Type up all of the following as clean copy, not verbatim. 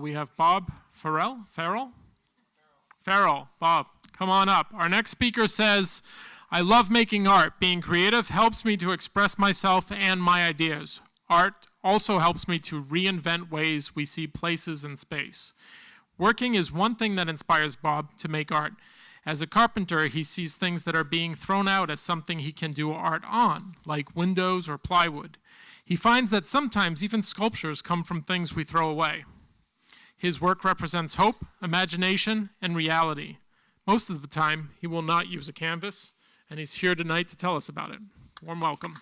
We have Bob Farrell, Bob, come on up. Our next speaker says, I love making art. Being creative helps me to express myself and my ideas. Art also helps me to reinvent ways we see places and space. Working is one thing that inspires Bob to make art. As a carpenter, he sees things that are being thrown out as something he can do art on, like windows or plywood. He finds that sometimes even sculptures come from things we throw away. His work represents hope, imagination, and reality. Most of the time, he will not use a canvas, and he's here tonight to tell us about it. Warm welcome.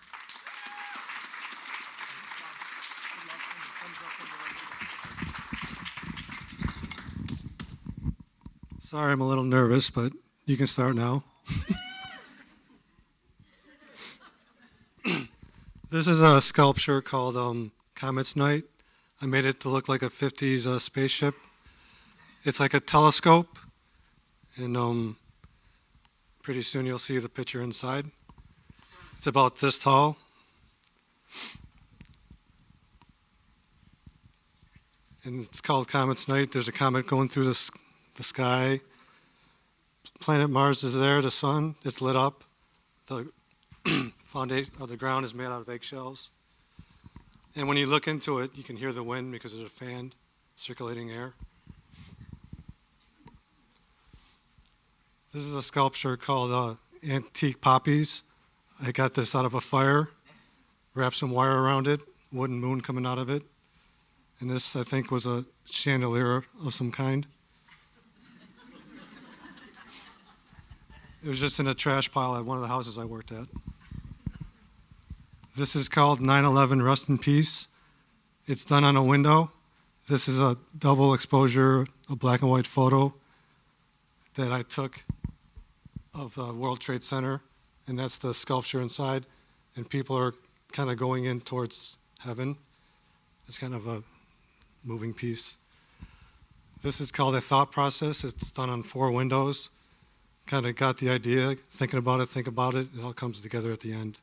Sorry, I'm a little nervous, but you can start now. This is a sculpture called Comet's Night. I made it to look like a 50s spaceship. It's like a telescope, and pretty soon you'll see the picture inside. It's about this tall. And it's called Comet's Night. There's a comet going through the sky. Planet Mars is there, the sun, it's lit up. The foundation or the ground is made out of eggshells. And when you look into it, you can hear the wind because there's a fan circulating air. This is a sculpture called Antique Poppies. I got this out of a fire, wrapped some wire around it, wooden moon coming out of it. And this, I think, was a chandelier of some kind. It was just in a trash pile at one of the houses I worked at. This is called 9/11 Rest in Peace. It's done on a window. This is a double exposure, a black and white photo that I took of the World Trade Center, and that's the sculpture inside, and people are kind of going in towards heaven. It's kind of a moving piece. This is called a thought process. It's done on 4 windows. Kind of got the idea, think about it, it all comes together at the end.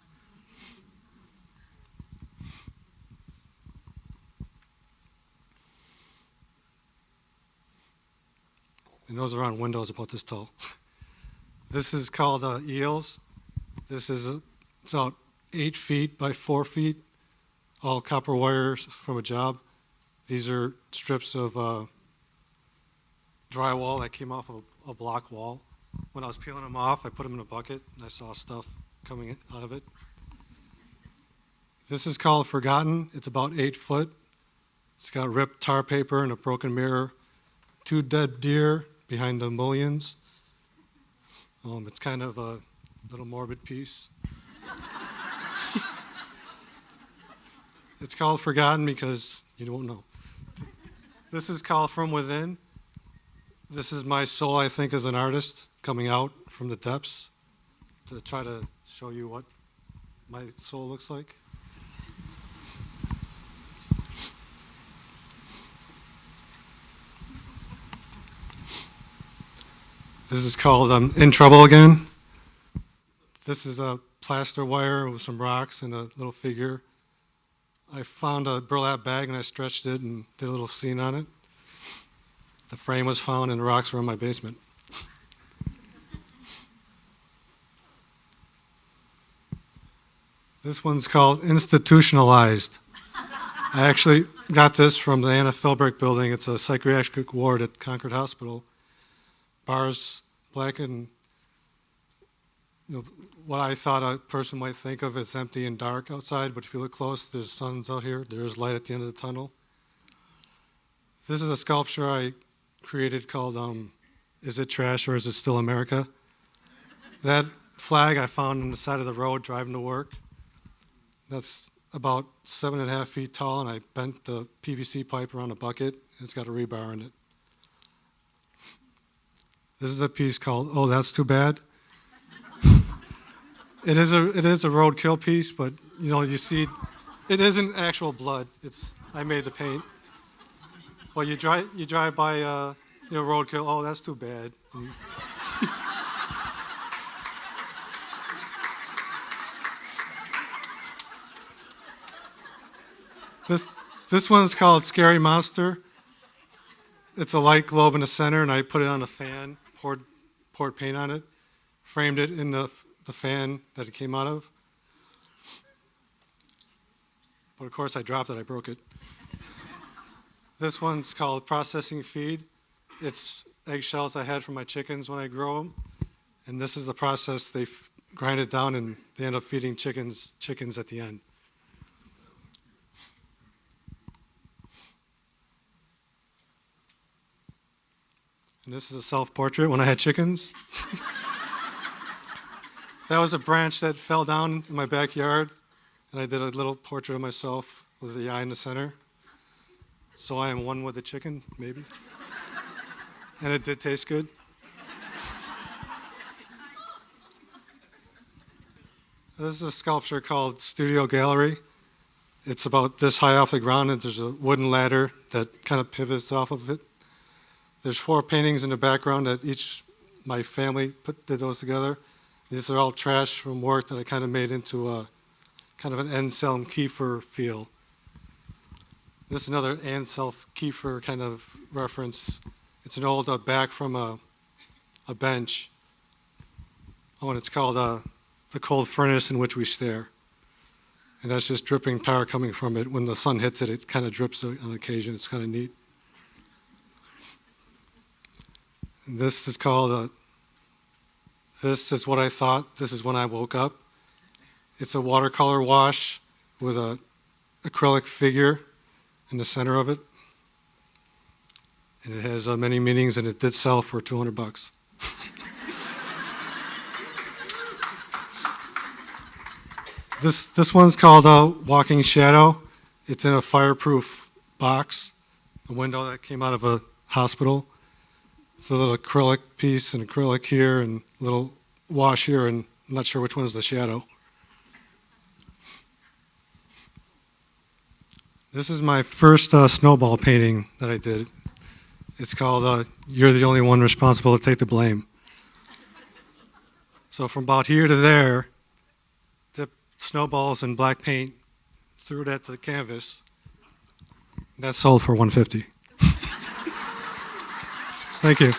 And those are on windows about this tall. This is called eels. It's about 8 feet by 4 feet, all copper wires from a job. These are strips of drywall that came off of a block wall. When I was peeling them off, I put them in a bucket, and I saw stuff coming out of it. This is called Forgotten. It's about 8 foot. It's got ripped tar paper and a broken mirror, 2 dead deer behind the mullions. It's kind of a little morbid piece. It's called Forgotten because you don't know. This is called From Within. This is my soul, I think, as an artist, coming out from the depths to try to show you what my soul looks like. This is called In Trouble Again. This is a plaster wire with some rocks and a little figure. I found a burlap bag and I stretched it and did a little scene on it. The frame was found and the rocks were in my basement. This one's called Institutionalized. I actually got this from the Anna Philbrick building. It's a psychiatric ward at Concord Hospital. Bars, black and what I thought a person might think of as empty and dark outside, but if you look close, there's suns out here. There's light at the end of the tunnel. This is a sculpture I created called Is It Trash or Is It Still America? That flag I found on the side of the road driving to work. That's about 7.5 feet tall, and I bent the PVC pipe around a bucket, and it's got a rebar in it. This is a piece called Oh, That's Too Bad. It is a roadkill piece, but you see, it isn't actual blood. I made the paint. Well, you drive by roadkill. Oh, that's too bad. This one's called Scary Monster. it's a light globe in the center, and I put it on a fan, poured paint on it, framed it in the fan that it came out of. But of course I dropped it, I broke it. This one's called processing feed. It's eggshells I had from my chickens when I grow them. And this is the process. They grind it down and they end up feeding chickens at the end. And this is a self-portrait when I had chickens. That was a branch that fell down in my backyard, and I did a little portrait of myself with the eye in the center. So I am one with the chicken, maybe. And it did taste good. This is a sculpture called Studio Gallery. It's about this high off the ground, and there's a wooden ladder that kind of pivots off of it. There's 4 paintings in the background that my family did those together. These are all trash from work that I kind of made into a kind of an Anselm Kiefer feel. This is another Anselm Kiefer kind of reference. It's an old back from a bench. Oh, and it's called The Cold Furnace in Which We Stare. And that's just dripping tar coming from it. When the sun hits it, it kind of drips on occasion. It's kind of neat. And this is called This is What I Thought. This is When I Woke Up. It's a watercolor wash with an acrylic figure in the center of it. And it has many meanings, and it did sell for $200. This one's called Walking Shadow. It's in a fireproof box, a window that came out of a hospital. It's a little acrylic piece and acrylic here and a little wash here, and I'm not sure which one's the shadow. This is my first snowball painting that I did. It's called You're the Only One Responsible to Take the Blame. So from about here to there, dipped snowballs in black paint, threw that to the canvas. That sold for $150. Thank you.